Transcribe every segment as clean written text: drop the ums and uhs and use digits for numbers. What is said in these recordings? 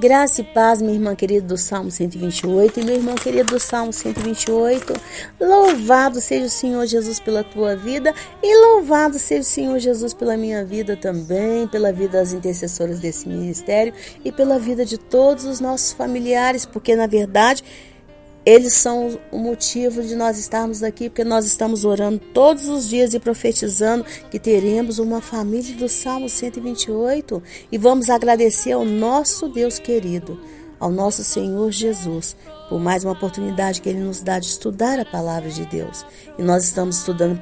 Graça e paz, minha irmã querida do Salmo 128 e meu irmão querido do Salmo 128. Louvado seja o Senhor Jesus pela tua vida e louvado seja o Senhor Jesus pela minha vida também, pela vida das intercessoras desse ministério e pela vida de todos os nossos familiares, porque na verdade eles são o motivo de nós estarmos aqui, porque nós estamos orando todos os dias e profetizando que teremos uma família do Salmo 128 e vamos agradecer ao nosso Deus querido, ao nosso Senhor Jesus, por mais uma oportunidade que Ele nos dá de estudar a palavra de Deus. E nós estamos estudando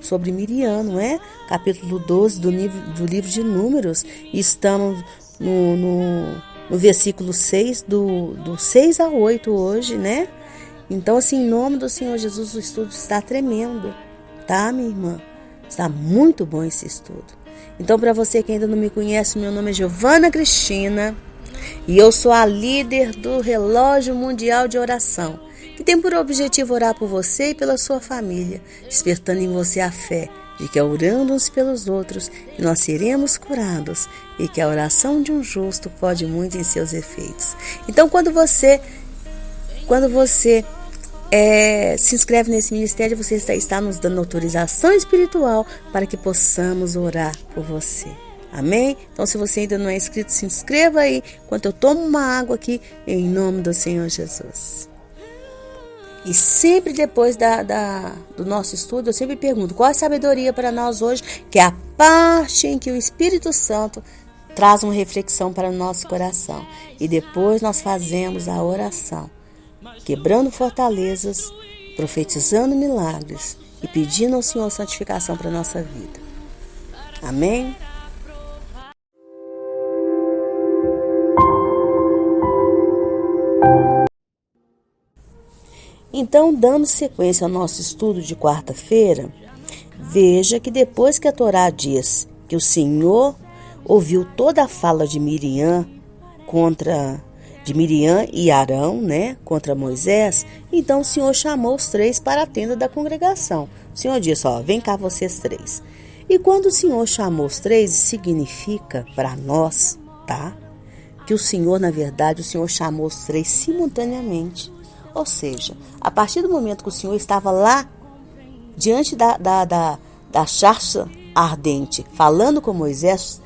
sobre Miriam, não é? Capítulo 12 do livro de Números, e estamos no versículo 6, do 6 a 8 hoje, né? Então, assim, em nome do Senhor Jesus, o estudo está tremendo, tá, minha irmã? Está muito bom esse estudo. Então, para você que ainda não me conhece, meu nome é Giovana Cristina e eu sou a líder do Relógio Mundial de Oração, que tem por objetivo orar por você e pela sua família, despertando em você a fé de que, orando uns pelos outros, que nós seremos curados e que a oração de um justo pode muito em seus efeitos. Então, quando você se inscreve nesse ministério, você está nos dando autorização espiritual para que possamos orar por você. Amém? Então, se você ainda não é inscrito, se inscreva aí, enquanto eu tomo uma água aqui, em nome do Senhor Jesus. E sempre depois do nosso estudo, eu sempre pergunto, qual é a sabedoria para nós hoje? Que é a parte em que o Espírito Santo traz uma reflexão para o nosso coração. E depois nós fazemos a oração, quebrando fortalezas, profetizando milagres e pedindo ao Senhor santificação para a nossa vida. Amém? Então, dando sequência ao nosso estudo de quarta-feira, veja que depois que a Torá diz que o Senhor ouviu toda a fala de Miriam e Arão, né, contra Moisés, então o Senhor chamou os três para a tenda da congregação. O Senhor disse, vem cá vocês três. E quando o Senhor chamou os três, significa para nós, tá? Que o Senhor, na verdade, o Senhor chamou os três simultaneamente. Ou seja, a partir do momento que o Senhor estava lá, diante da charça ardente, falando com Moisés,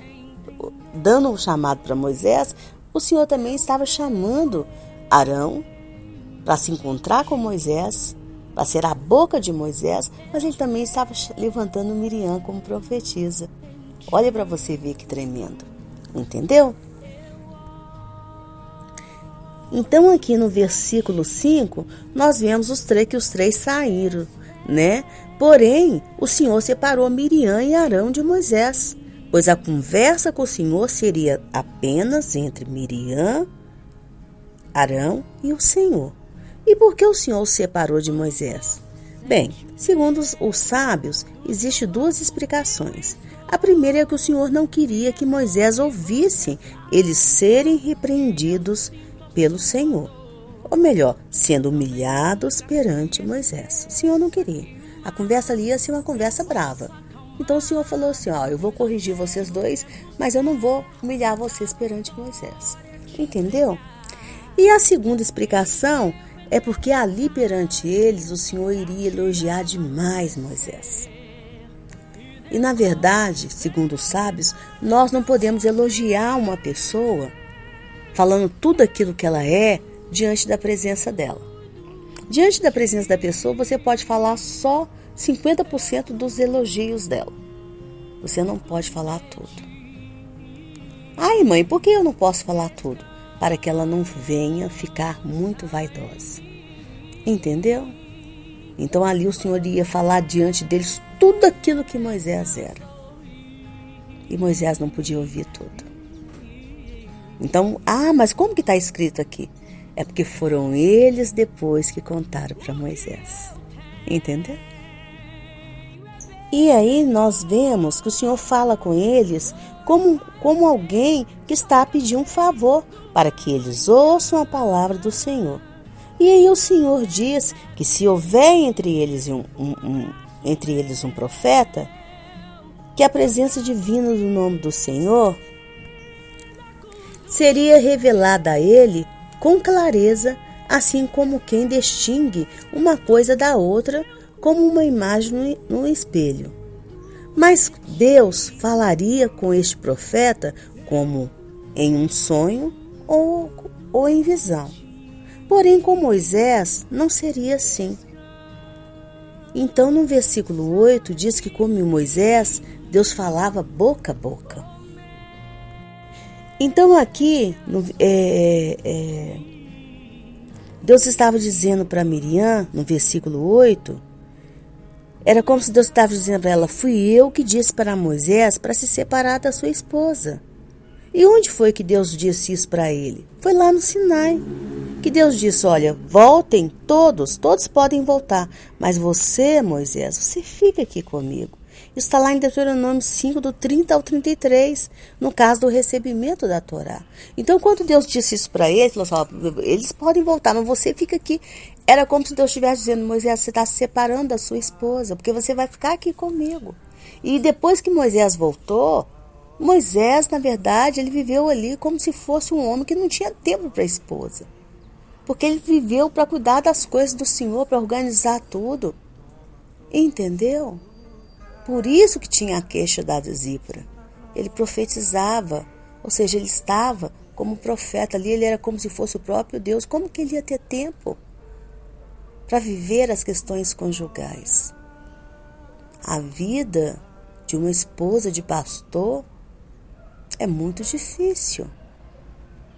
dando um chamado para Moisés, o Senhor também estava chamando Arão para se encontrar com Moisés, para ser a boca de Moisés, mas ele também estava levantando Miriam como profetisa. Olha para você ver que tremendo. Entendeu? Então aqui no versículo 5, nós vemos que os três saíram, né? Porém, o Senhor separou Miriam e Arão de Moisés, pois a conversa com o Senhor seria apenas entre Miriam, Arão e o Senhor. E por que o Senhor os separou de Moisés? Bem, segundo os sábios, existem duas explicações. A primeira é que o Senhor não queria que Moisés ouvisse eles serem repreendidos pelo Senhor. Ou melhor, sendo humilhados perante Moisés. O Senhor não queria. A conversa ali ia ser uma conversa brava. Então o Senhor falou assim, eu vou corrigir vocês dois, mas eu não vou humilhar vocês perante Moisés. Entendeu? E a segunda explicação é porque ali perante eles o Senhor iria elogiar demais Moisés. E na verdade, segundo os sábios, nós não podemos elogiar uma pessoa falando tudo aquilo que ela é diante da presença dela. Diante da presença da pessoa, você pode falar só 50% dos elogios dela. Você não pode falar tudo. Ai, mãe, por que eu não posso falar tudo? Para que ela não venha ficar muito vaidosa. Entendeu? Então ali o Senhor ia falar diante deles tudo aquilo que Moisés era. E Moisés não podia ouvir tudo. Então, mas como que está escrito aqui? É porque foram eles depois que contaram para Moisés. Entendeu? E aí nós vemos que o Senhor fala com eles como alguém que está a pedir um favor para que eles ouçam a palavra do Senhor. E aí o Senhor diz que se houver entre eles um profeta, que a presença divina do nome do Senhor seria revelada a ele com clareza, assim como quem distingue uma coisa da outra, como uma imagem no espelho. Mas Deus falaria com este profeta como em um sonho ou em visão. Porém, com Moisés não seria assim. Então, no versículo 8, diz que com Moisés, Deus falava boca a boca. Então, aqui, Deus estava dizendo para Miriam, no versículo 8, era como se Deus estava dizendo para ela: fui eu que disse para Moisés para se separar da sua esposa. E onde foi que Deus disse isso para ele? Foi lá no Sinai. Que Deus disse: olha, voltem todos podem voltar, mas você, Moisés, você fica aqui comigo. Isso está lá em Deuteronômio 5, do 30 ao 33, no caso do recebimento da Torá. Então, quando Deus disse isso para ele, falou assim: ó, eles podem voltar, mas você fica aqui. Era como se Deus estivesse dizendo: Moisés, você está se separando da sua esposa, porque você vai ficar aqui comigo. E depois que Moisés voltou, Moisés, na verdade, ele viveu ali como se fosse um homem que não tinha tempo para a esposa. Porque ele viveu para cuidar das coisas do Senhor, para organizar tudo. Entendeu? Por isso que tinha a queixa da Zípora. Ele profetizava, ou seja, ele estava como profeta ali, ele era como se fosse o próprio Deus. Como que ele ia ter tempo para viver as questões conjugais? A vida de uma esposa de pastor é muito difícil.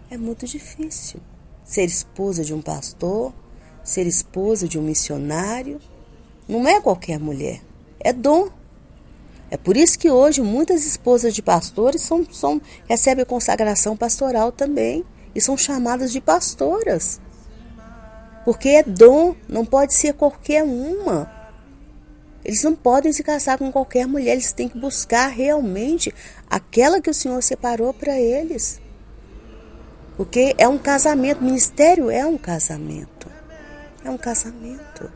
É muito difícil. Ser esposa de um pastor, ser esposa de um missionário, não é qualquer mulher, é dom. É por isso que hoje muitas esposas de pastores recebem consagração pastoral também e são chamadas de pastoras. Porque é dom, não pode ser qualquer uma. Eles não podem se casar com qualquer mulher, eles têm que buscar realmente aquela que o Senhor separou para eles. Porque é um casamento, ministério é um casamento. É um casamento.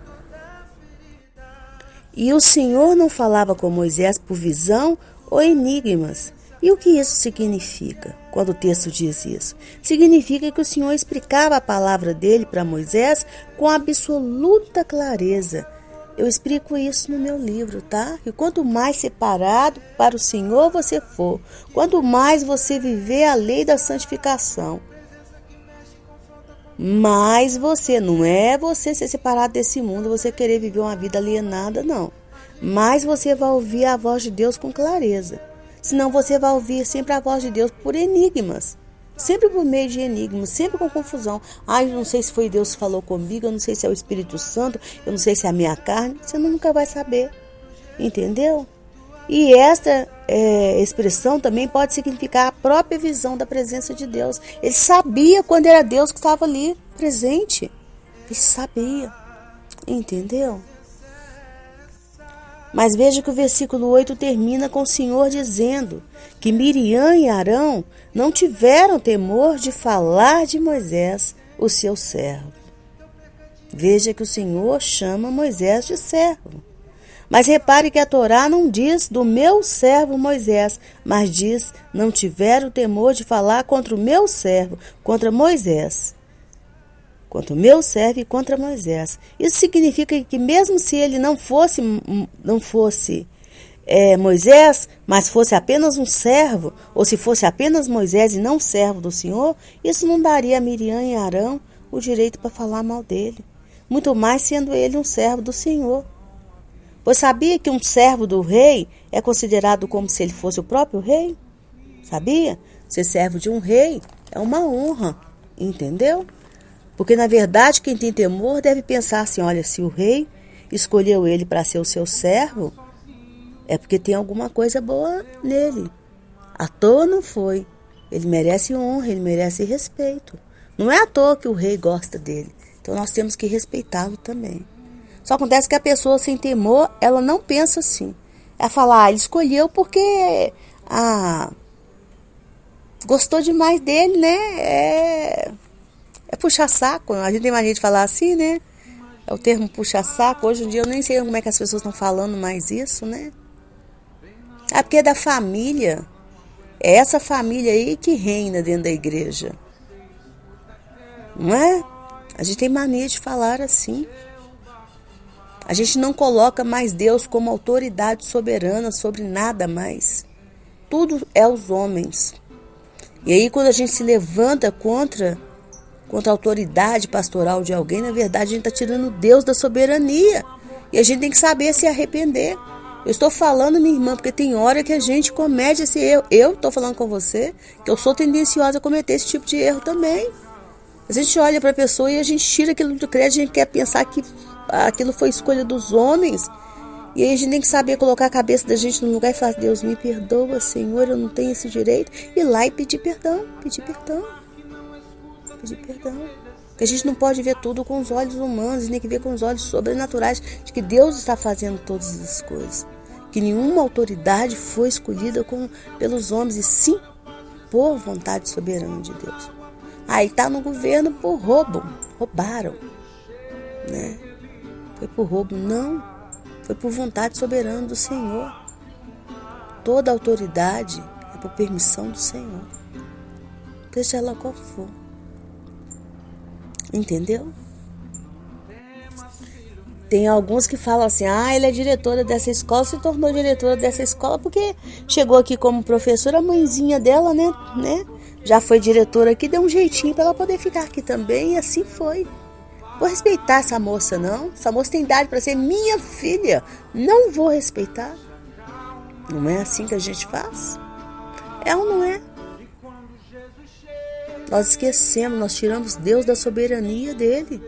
E o Senhor não falava com Moisés por visão ou enigmas. E o que isso significa, quando o texto diz isso? Significa que o Senhor explicava a palavra dele para Moisés com absoluta clareza. Eu explico isso no meu livro, tá? E quanto mais separado para o Senhor você for, quanto mais você viver a lei da santificação, mais você, não é você ser separado desse mundo, você querer viver uma vida alienada, não. Mas você vai ouvir a voz de Deus com clareza. Senão você vai ouvir sempre a voz de Deus por enigmas. Sempre por meio de enigmas, sempre com confusão. Eu não sei se foi Deus que falou comigo, eu não sei se é o Espírito Santo, eu não sei se é a minha carne. Você nunca vai saber. Entendeu? E esta expressão também pode significar a própria visão da presença de Deus. Ele sabia quando era Deus que estava ali presente. Ele sabia. Entendeu? Mas veja que o versículo 8 termina com o Senhor dizendo que Miriam e Arão não tiveram temor de falar de Moisés, o seu servo. Veja que o Senhor chama Moisés de servo. Mas repare que a Torá não diz do meu servo Moisés, mas diz: não tiveram temor de falar contra o meu servo, contra Moisés. Contra o meu servo e contra Moisés. Isso significa que mesmo se ele não fosse Moisés, mas fosse apenas um servo, ou se fosse apenas Moisés e não servo do Senhor, isso não daria a Miriam e Arão o direito para falar mal dele. Muito mais sendo ele um servo do Senhor. Pois sabia que um servo do rei é considerado como se ele fosse o próprio rei? Sabia? Ser servo de um rei é uma honra, entendeu? Porque, na verdade, quem tem temor deve pensar assim: olha, se o rei escolheu ele para ser o seu servo, é porque tem alguma coisa boa nele. À toa não foi. Ele merece honra, ele merece respeito. Não é à toa que o rei gosta dele. Então, nós temos que respeitá-lo também. Só acontece que a pessoa sem temor, ela não pensa assim. Ela fala: ele escolheu porque gostou demais dele, né? É puxar saco. A gente tem mais gente de falar assim, né? É o termo puxar saco. Hoje em dia eu nem sei como é que as pessoas estão falando mais isso, né? É porque é da família. É essa família aí que reina dentro da igreja. Não é? A gente tem mania de falar assim. A gente não coloca mais Deus como autoridade soberana sobre nada mais. Tudo é os homens. E aí quando a gente se levanta contra a autoridade pastoral de alguém, na verdade a gente está tirando Deus da soberania. E a gente tem que saber se arrepender. Eu estou falando, minha irmã, porque tem hora que a gente comete esse erro. Eu estou falando com você que eu sou tendenciosa a cometer esse tipo de erro também. A gente olha para a pessoa e a gente tira aquilo do crédito, a gente quer pensar que aquilo foi escolha dos homens. E aí a gente tem que saber colocar a cabeça da gente no lugar e falar: Deus, me perdoa, Senhor, eu não tenho esse direito. Ir lá e pedir perdão, pedir perdão. Pedir perdão. Porque a gente não pode ver tudo com os olhos humanos, nem que ver com os olhos sobrenaturais de que Deus está fazendo todas as coisas. Que nenhuma autoridade foi escolhida pelos homens, e sim por vontade soberana de Deus. Aí está no governo por roubo, roubaram, né? Foi por roubo, não. Foi por vontade soberana do Senhor. Toda autoridade é por permissão do Senhor. Seja ela qual for. Entendeu? Tem alguns que falam assim: ela é diretora dessa escola, se tornou diretora dessa escola porque chegou aqui como professora, a mãezinha dela, né? Já foi diretora aqui, deu um jeitinho para ela poder ficar aqui também, e assim foi. Vou respeitar essa moça, não. Essa moça tem idade para ser minha filha. Não vou respeitar. Não é assim que a gente faz? É ou não é? Nós esquecemos, nós tiramos Deus da soberania dele.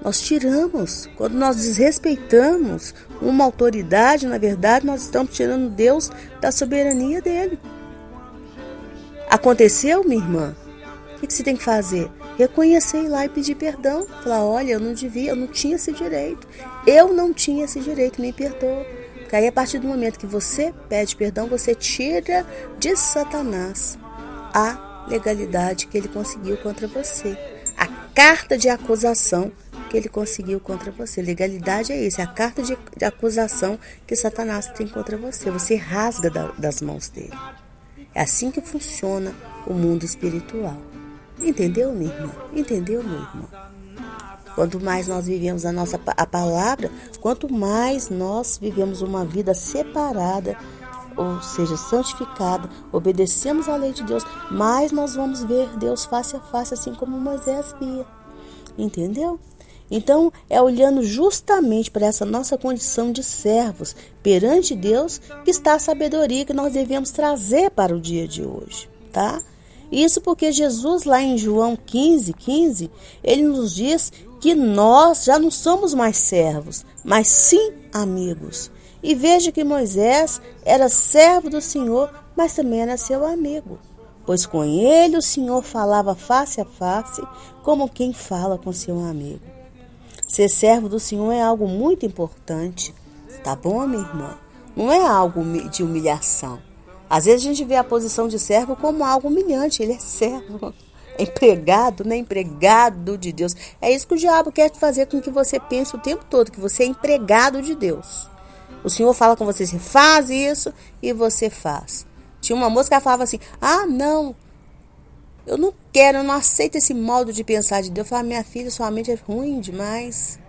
Nós tiramos. Quando nós desrespeitamos uma autoridade, na verdade, nós estamos tirando Deus da soberania dele. Aconteceu, minha irmã? O que você tem que fazer? Reconhecer, ir lá e pedir perdão. Falar: olha, eu não devia, eu não tinha esse direito. Eu não tinha esse direito, me perdoa. Porque aí, a partir do momento que você pede perdão, você tira de Satanás a legalidade que ele conseguiu contra você. A carta de acusação que ele conseguiu contra você. Legalidade é isso, é a carta de acusação que Satanás tem contra você. Você rasga das mãos dele. É assim que funciona o mundo espiritual. Entendeu, minha irmã? Entendeu, meu irmão? Quanto mais nós vivemos a palavra, quanto mais nós vivemos uma vida separada, ou seja, santificada, obedecemos à lei de Deus, mais nós vamos ver Deus face a face, assim como Moisés via. Entendeu? Então, é olhando justamente para essa nossa condição de servos perante Deus que está a sabedoria que nós devemos trazer para o dia de hoje, tá? Isso porque Jesus, lá em João 15:15, ele nos diz que nós já não somos mais servos, mas sim amigos. E veja que Moisés era servo do Senhor, mas também era seu amigo, pois com ele o Senhor falava face a face, como quem fala com seu amigo. Ser servo do Senhor é algo muito importante, tá bom, minha irmã? Não é algo de humilhação. Às vezes a gente vê a posição de servo como algo humilhante. Ele é servo, é empregado, né? Empregado de Deus. É isso que o diabo quer fazer com que você pense o tempo todo, que você é empregado de Deus. O Senhor fala com você: você faz isso, e você faz. Tinha uma moça que falava assim: não, eu não quero, eu não aceito esse modo de pensar de Deus. Eu falava: minha filha, sua mente é ruim demais.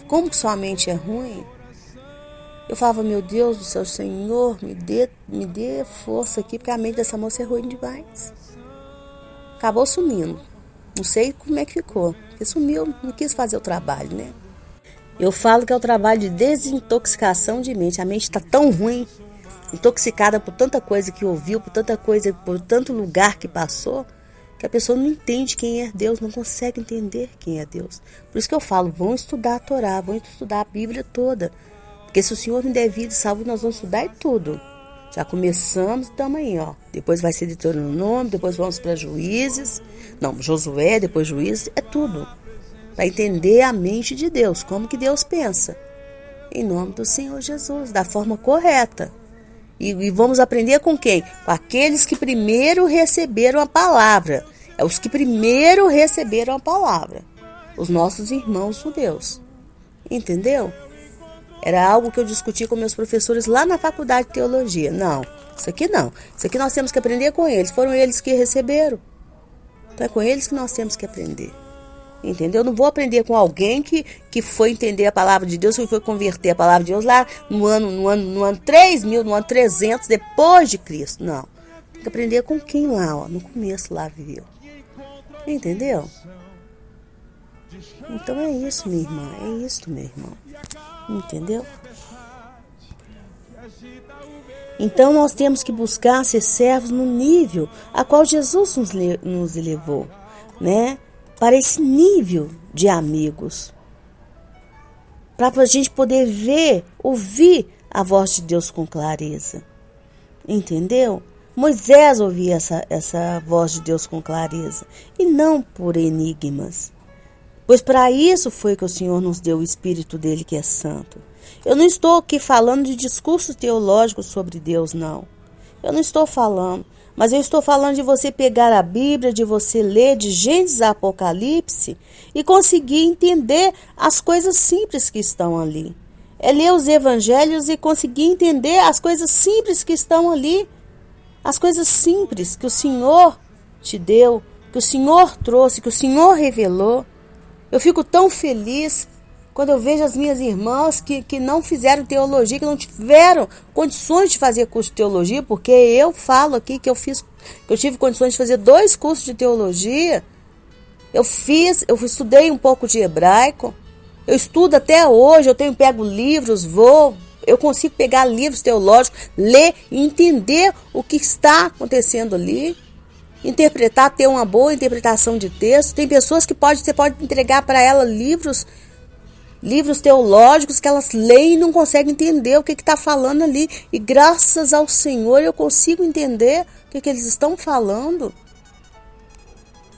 Como que sua mente é ruim? Eu falava: meu Deus do céu, Senhor, me dê força aqui, porque a mente dessa moça é ruim demais. Acabou sumindo. Não sei como é que ficou. Porque sumiu, não quis fazer o trabalho, né? Eu falo que é o trabalho de desintoxicação de mente. A mente está tão ruim, intoxicada por tanta coisa que ouviu, por tanta coisa, por tanto lugar que passou, que a pessoa não entende quem é Deus, não consegue entender quem é Deus. Por isso que eu falo: vão estudar a Torá, vão estudar a Bíblia toda. Porque se o Senhor me der vida e saúde, nós vamos estudar tudo. Já começamos, estamos aí, ó. Depois vai ser Deuteronômio, depois vamos para Juízes. Não, Josué, depois Juízes, é tudo. Para entender a mente de Deus, como que Deus pensa. Em nome do Senhor Jesus, da forma correta. E vamos aprender com quem? Com aqueles que primeiro receberam a palavra. É os que primeiro receberam a palavra. Os nossos irmãos judeus. Entendeu? Era algo que eu discuti com meus professores lá na faculdade de teologia. Não, isso aqui não. Isso aqui nós temos que aprender com eles. Foram eles que receberam. Então é com eles que nós temos que aprender. Entendeu? Eu não vou aprender com alguém que foi entender a palavra de Deus, que foi converter a palavra de Deus lá no ano 3000, no ano 300 depois de Cristo. Não. Tem que aprender com quem lá, ó, no começo lá viveu. Entendeu? Então é isso, minha irmã. É isso, meu irmão. Entendeu? Então nós temos que buscar ser servos no nível a qual Jesus nos elevou, né? Para esse nível de amigos. Para a gente poder ver, ouvir a voz de Deus com clareza. Entendeu? Moisés ouvia essa voz de Deus com clareza. E não por enigmas. Pois para isso foi que o Senhor nos deu o Espírito dele que é santo. Eu não estou aqui falando de discurso teológico sobre Deus, não. Eu não estou falando. Mas eu estou falando de você pegar a Bíblia, de você ler de Gênesis a Apocalipse e conseguir entender as coisas simples que estão ali. É ler os evangelhos e conseguir entender as coisas simples que estão ali. As coisas simples que o Senhor te deu, que o Senhor trouxe, que o Senhor revelou. Eu fico tão feliz quando eu vejo as minhas irmãs que não fizeram teologia, que não tiveram condições de fazer curso de teologia, porque eu falo aqui que eu tive condições de fazer 2 cursos de teologia. Eu estudei um pouco de hebraico, eu estudo até hoje, pego livros, eu consigo pegar livros teológicos, ler e entender o que está acontecendo ali. Interpretar, ter uma boa interpretação de texto. Tem pessoas que você pode entregar para ela livros teológicos que elas leem e não conseguem entender o que está falando ali. E graças ao Senhor eu consigo entender o que eles estão falando.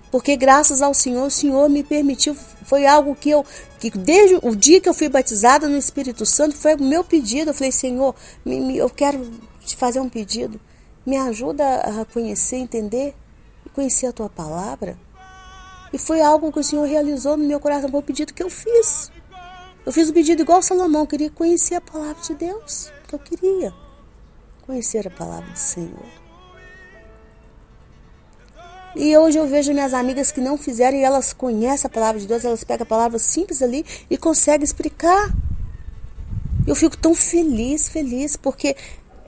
Porque graças ao Senhor, o Senhor me permitiu, foi algo que desde o dia que eu fui batizada no Espírito Santo, foi o meu pedido. Eu falei, Senhor, eu quero te fazer um pedido. Me ajuda a conhecer, entender e conhecer a Tua palavra. E foi algo que o Senhor realizou no meu coração, foi o pedido que eu fiz. Eu fiz o pedido igual Salomão, eu queria conhecer a palavra de Deus, porque eu queria conhecer a palavra do Senhor. E hoje eu vejo minhas amigas que não fizeram e elas conhecem a palavra de Deus, elas pegam a palavra simples ali e conseguem explicar. Eu fico tão feliz, porque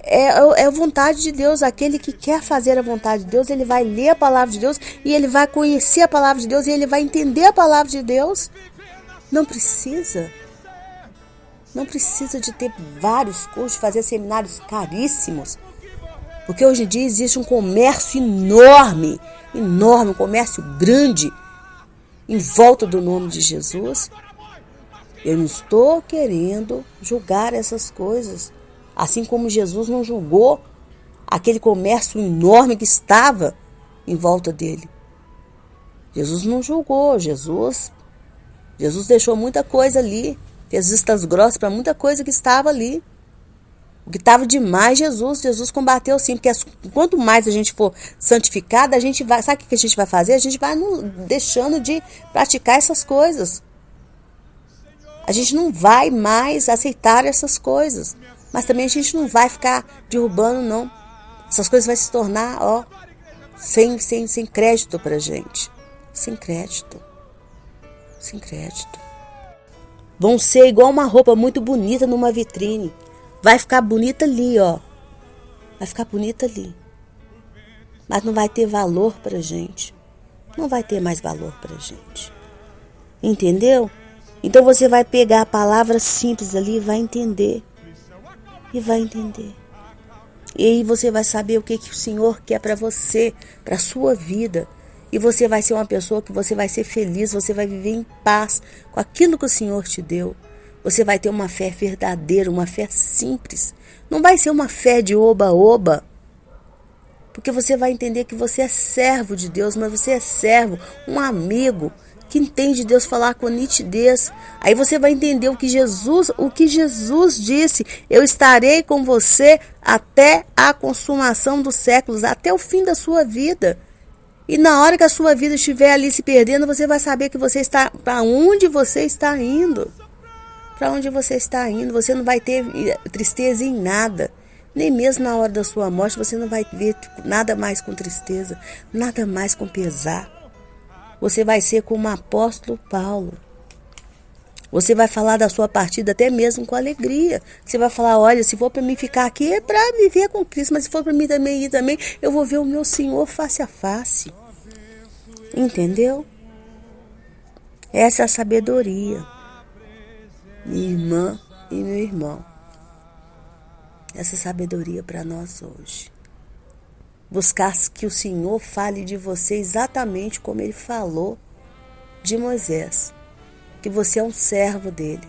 é a vontade de Deus. Aquele que quer fazer a vontade de Deus, ele vai ler a palavra de Deus e ele vai conhecer a palavra de Deus e ele vai entender a palavra de Deus. Não precisa de ter vários cursos, fazer seminários caríssimos. Porque hoje em dia existe um comércio enorme, um comércio grande em volta do nome de Jesus. Eu não estou querendo julgar essas coisas. Assim como Jesus não julgou aquele comércio enorme que estava em volta dele. Jesus não julgou, Jesus deixou muita coisa ali, fez vistas grossas para muita coisa que estava ali. O que estava demais, Jesus combateu sim, porque quanto mais a gente for santificada, a gente vai, sabe o que a gente vai fazer? A gente vai deixando de praticar essas coisas. A gente não vai mais aceitar essas coisas, mas também a gente não vai ficar derrubando, não. Essas coisas vão se tornar, sem crédito pra gente. Sem crédito. Vão ser igual uma roupa muito bonita numa vitrine. Vai ficar bonita ali, Vai ficar bonita ali. Mas não vai ter valor pra gente. Não vai ter mais valor pra gente. Entendeu? Então você vai pegar a palavra simples ali e vai entender. E aí você vai saber o que o Senhor quer pra você, pra sua vida. E você vai ser uma pessoa que você vai ser feliz, você vai viver em paz com aquilo que o Senhor te deu. Você vai ter uma fé verdadeira, uma fé simples. Não vai ser uma fé de oba-oba. Porque você vai entender que você é servo de Deus, mas você é servo, um amigo que entende Deus falar com nitidez. Aí você vai entender o que Jesus disse: eu estarei com você até a consumação dos séculos, até o fim da sua vida. E na hora que a sua vida estiver ali se perdendo, você vai saber que você está para onde você está indo. Para onde você está indo? Você não vai ter tristeza em nada. Nem mesmo na hora da sua morte você não vai ver nada mais com tristeza, nada mais com pesar. Você vai ser como o apóstolo Paulo. Você vai falar da sua partida até mesmo com alegria. Você vai falar, olha, se for para mim ficar aqui é para viver com Cristo, mas se for para mim também ir também, eu vou ver o meu Senhor face a face. Entendeu? Essa é a sabedoria. Minha irmã e meu irmão. Essa sabedoria para nós hoje. Buscar que o Senhor fale de você exatamente como Ele falou de Moisés. Que você é um servo dele.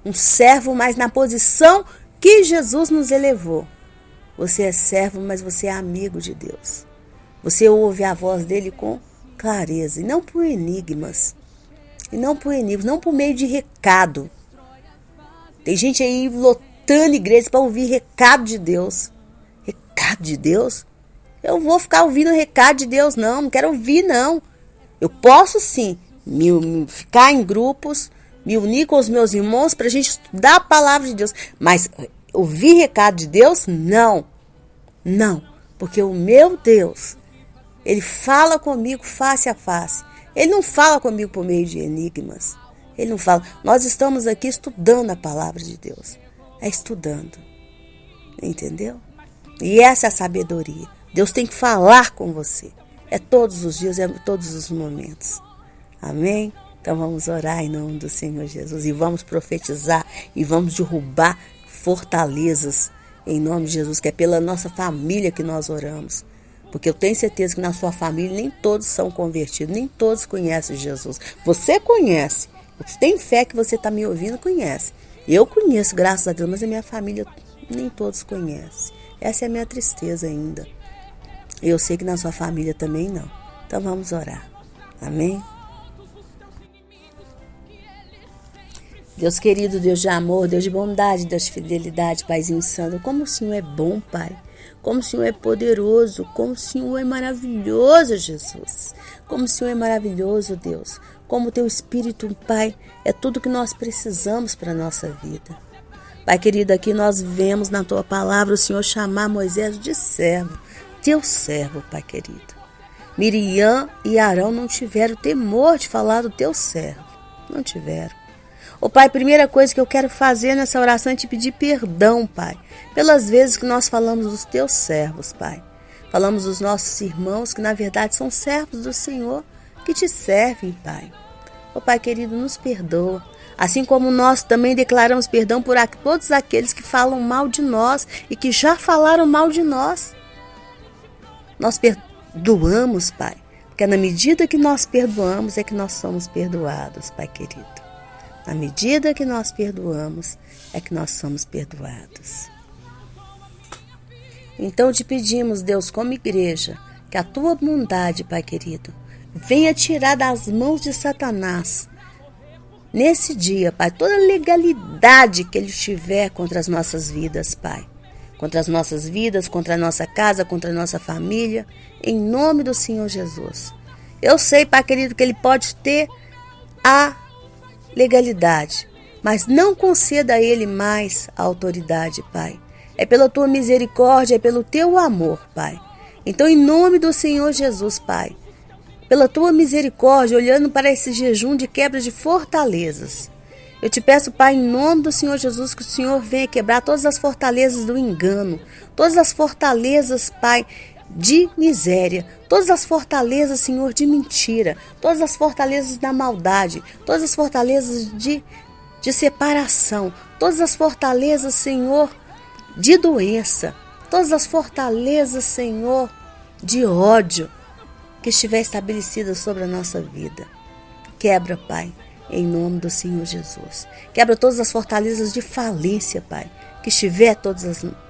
Um servo, mas na posição que Jesus nos elevou. Você é servo, mas você é amigo de Deus. Você ouve a voz dele com clareza. E não por enigmas. Não por meio de recado. Tem gente aí lotando igrejas para ouvir recado de Deus. Recado de Deus? Eu vou ficar ouvindo recado de Deus, não. Não quero ouvir, não. Eu posso sim ficar em grupos, me unir com os meus irmãos para a gente estudar a palavra de Deus. Mas ouvir recado de Deus? Não. Não. Porque o meu Deus, Ele fala comigo face a face. Ele não fala comigo por meio de enigmas. Ele não fala. Nós estamos aqui estudando a palavra de Deus. É estudando. Entendeu? E essa é a sabedoria. Deus tem que falar com você. É todos os dias, é todos os momentos. Amém? Então vamos orar em nome do Senhor Jesus. E vamos profetizar. E vamos derrubar fortalezas em nome de Jesus. Que é pela nossa família que nós oramos. Porque eu tenho certeza que na sua família nem todos são convertidos. Nem todos conhecem Jesus. Você conhece. Tem fé que você está me ouvindo, conhece. Eu conheço, graças a Deus, mas a minha família nem todos conhecem. Essa é a minha tristeza ainda. Eu sei que na sua família também não. Então vamos orar. Amém? Deus querido, Deus de amor, Deus de bondade, Deus de fidelidade, Paizinho Santo. Como o Senhor é bom, Pai. Como o Senhor é poderoso. Como o Senhor é maravilhoso, Jesus. Como o Senhor é maravilhoso, Deus. Como o Teu Espírito, Pai, é tudo que nós precisamos para a nossa vida. Pai querido, aqui nós vemos na Tua palavra o Senhor chamar Moisés de servo. Teu servo, Pai querido. Miriam e Arão não tiveram temor de falar do Teu servo. Não tiveram. Ô Pai, primeira coisa que eu quero fazer nessa oração é te pedir perdão, Pai, pelas vezes que nós falamos dos Teus servos, Pai. Falamos dos nossos irmãos que na verdade são servos do Senhor, que Te servem, Pai. Ô Pai querido, nos perdoa. Assim como nós também declaramos perdão por todos aqueles que falam mal de nós e que já falaram mal de nós. Nós perdoamos, Pai, porque na medida que nós perdoamos é que nós somos perdoados, Pai querido. Na medida que nós perdoamos é que nós somos perdoados. Então te pedimos, Deus, como igreja, que a Tua bondade, Pai querido, venha tirar das mãos de Satanás, nesse dia, Pai, toda a legalidade que ele tiver contra as nossas vidas, Pai. Contra as nossas vidas, contra a nossa casa, contra a nossa família, em nome do Senhor Jesus. Eu sei, Pai querido, que ele pode ter a legalidade, mas não conceda a ele mais a autoridade, Pai. É pela Tua misericórdia, é pelo Teu amor, Pai. Então, em nome do Senhor Jesus, Pai, pela Tua misericórdia, olhando para esse jejum de quebra de fortalezas, eu te peço, Pai, em nome do Senhor Jesus, que o Senhor venha quebrar todas as fortalezas do engano, todas as fortalezas, Pai, de miséria, todas as fortalezas, Senhor, de mentira, todas as fortalezas da maldade, todas as fortalezas de separação, todas as fortalezas, Senhor, de doença, todas as fortalezas, Senhor, de ódio que estiver estabelecida sobre a nossa vida. Quebra, Pai, em nome do Senhor Jesus. Quebra todas as fortalezas de falência, Pai, que estiver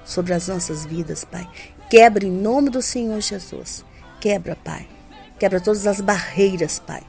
sobre as nossas vidas, Pai. Quebra em nome do Senhor Jesus. Quebra, Pai. Quebra todas as barreiras, Pai.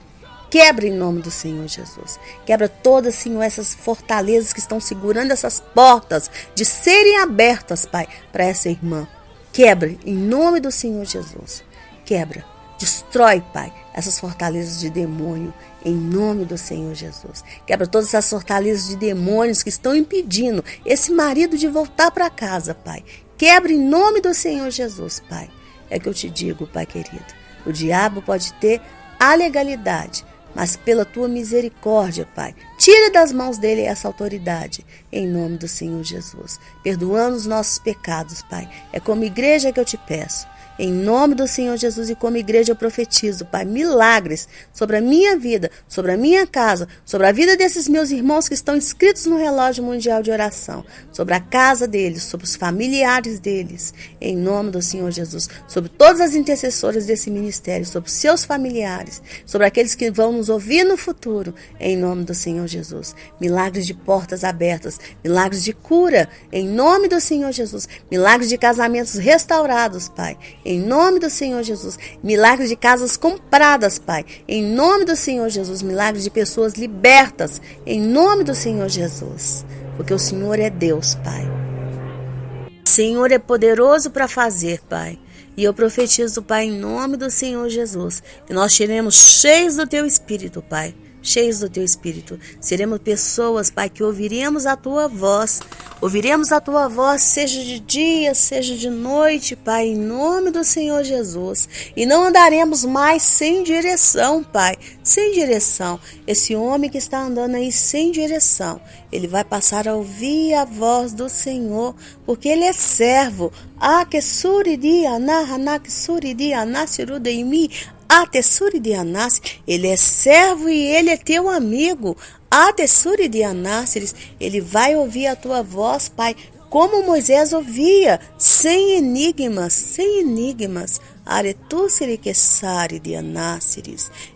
Quebra em nome do Senhor Jesus. Quebra todas, Senhor, essas fortalezas que estão segurando essas portas de serem abertas, Pai, para essa irmã. Quebra em nome do Senhor Jesus. Quebra. Destrói, Pai, essas fortalezas de demônio, em nome do Senhor Jesus. Quebra todas essas fortalezas de demônios que estão impedindo esse marido de voltar para casa, Pai. Quebra em nome do Senhor Jesus, Pai. É que eu te digo, Pai querido, o diabo pode ter a legalidade, mas pela tua misericórdia, Pai, tira das mãos dele essa autoridade, em nome do Senhor Jesus, perdoando os nossos pecados, Pai. É como igreja que eu te peço, em nome do Senhor Jesus, e como igreja eu profetizo, Pai, milagres sobre a minha vida, sobre a minha casa, sobre a vida desses meus irmãos que estão inscritos no relógio mundial de oração, sobre a casa deles, sobre os familiares deles, em nome do Senhor Jesus, sobre todas as intercessoras desse ministério, sobre seus familiares, sobre aqueles que vão nos ouvir no futuro, em nome do Senhor Jesus. Milagres de portas abertas, milagres de cura, em nome do Senhor Jesus, milagres de casamentos restaurados, Pai, em nome do Senhor Jesus, milagres de casas compradas, Pai, em nome do Senhor Jesus, milagres de pessoas libertas, em nome do Senhor Jesus, porque o Senhor é Deus, Pai. O Senhor é poderoso para fazer, Pai. E eu profetizo, Pai, em nome do Senhor Jesus, que nós seremos cheios do Teu Espírito, Pai. Cheios do Teu Espírito. Seremos pessoas, Pai, que ouviremos a Tua voz. Ouviremos a Tua voz, seja de dia, seja de noite, Pai, em nome do Senhor Jesus. E não andaremos mais sem direção, Pai, sem direção. Esse homem que está andando aí sem direção, ele vai passar a ouvir a voz do Senhor, porque ele é servo. Ele é servo e ele é teu amigo. Ele vai ouvir a tua voz, Pai, como Moisés ouvia, sem enigmas.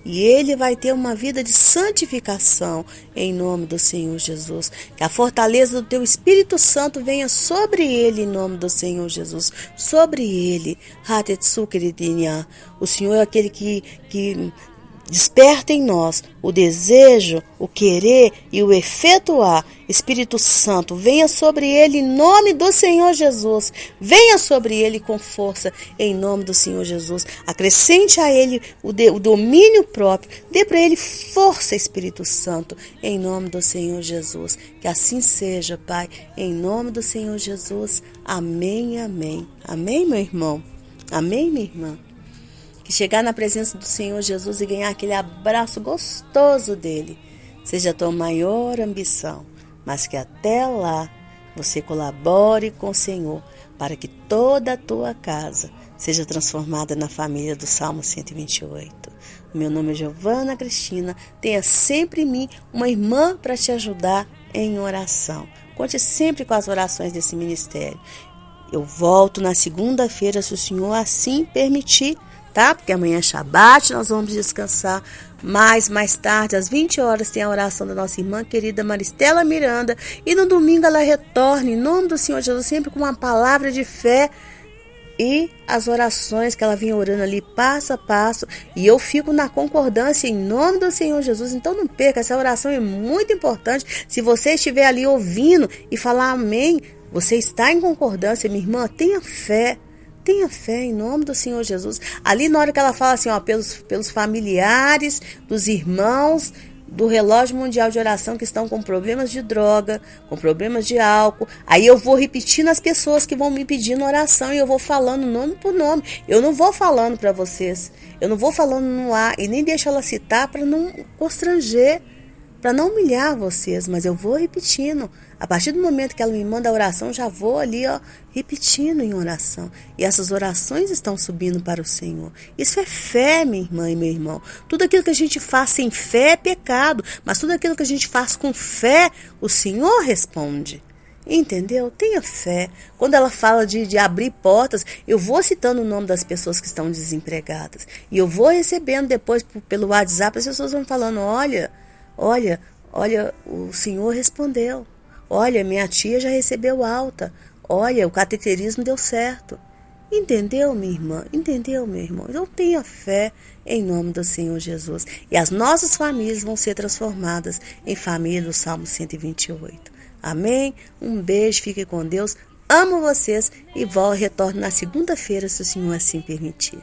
E ele vai ter uma vida de santificação, em nome do Senhor Jesus. Que a fortaleza do teu Espírito Santo venha sobre ele, em nome do Senhor Jesus. Sobre ele. O Senhor é aquele que desperta em nós o desejo, o querer e o efetuar. Espírito Santo, venha sobre ele em nome do Senhor Jesus. Venha sobre ele com força em nome do Senhor Jesus. Acrescente a ele o domínio próprio. Dê para ele força, Espírito Santo, em nome do Senhor Jesus. Que assim seja, Pai, em nome do Senhor Jesus. Amém, amém. Amém, meu irmão? Amém, minha irmã? Que chegar na presença do Senhor Jesus e ganhar aquele abraço gostoso dele seja a tua maior ambição, mas que até lá você colabore com o Senhor para que toda a tua casa seja transformada na família do Salmo 128. Meu nome é Giovana Cristina. Tenha sempre em mim uma irmã para te ajudar em oração. Conte sempre com as orações desse ministério. Eu volto na segunda-feira, se o Senhor assim permitir, tá? Porque amanhã é Shabat, nós vamos descansar. Mais tarde, às 20 horas, tem a oração da nossa irmã querida Maristela Miranda. E no domingo ela retorna, em nome do Senhor Jesus, sempre com uma palavra de fé. E as orações que ela vinha orando ali, passo a passo. E eu fico na concordância, em nome do Senhor Jesus. Então não perca, essa oração é muito importante. Se você estiver ali ouvindo e falar amém, você está em concordância, minha irmã. Tenha fé em nome do Senhor Jesus. Ali na hora que ela fala assim, ó, pelos familiares, dos irmãos, do relógio mundial de oração que estão com problemas de droga, com problemas de álcool. Aí eu vou repetindo as pessoas que vão me pedindo oração e eu vou falando nome por nome. Eu não vou falando para vocês. Eu não vou falando no ar e nem deixo ela citar para não constranger, para não humilhar vocês, mas eu vou repetindo. A partir do momento que ela me manda a oração, já vou ali, ó, repetindo em oração. E essas orações estão subindo para o Senhor. Isso é fé, minha irmã e meu irmão. Tudo aquilo que a gente faz sem fé é pecado, mas tudo aquilo que a gente faz com fé, o Senhor responde. Entendeu? Tenha fé. Quando ela fala de abrir portas, eu vou citando o nome das pessoas que estão desempregadas. E eu vou recebendo depois pelo WhatsApp, as pessoas vão falando, olha, o Senhor respondeu. Olha, minha tia já recebeu alta. Olha, o cateterismo deu certo. Entendeu, minha irmã? Entendeu, meu irmão? Então tenha fé em nome do Senhor Jesus. E as nossas famílias vão ser transformadas em família do Salmo 128. Amém? Um beijo, fique com Deus. Amo vocês e retorno na segunda-feira, se o Senhor assim permitir.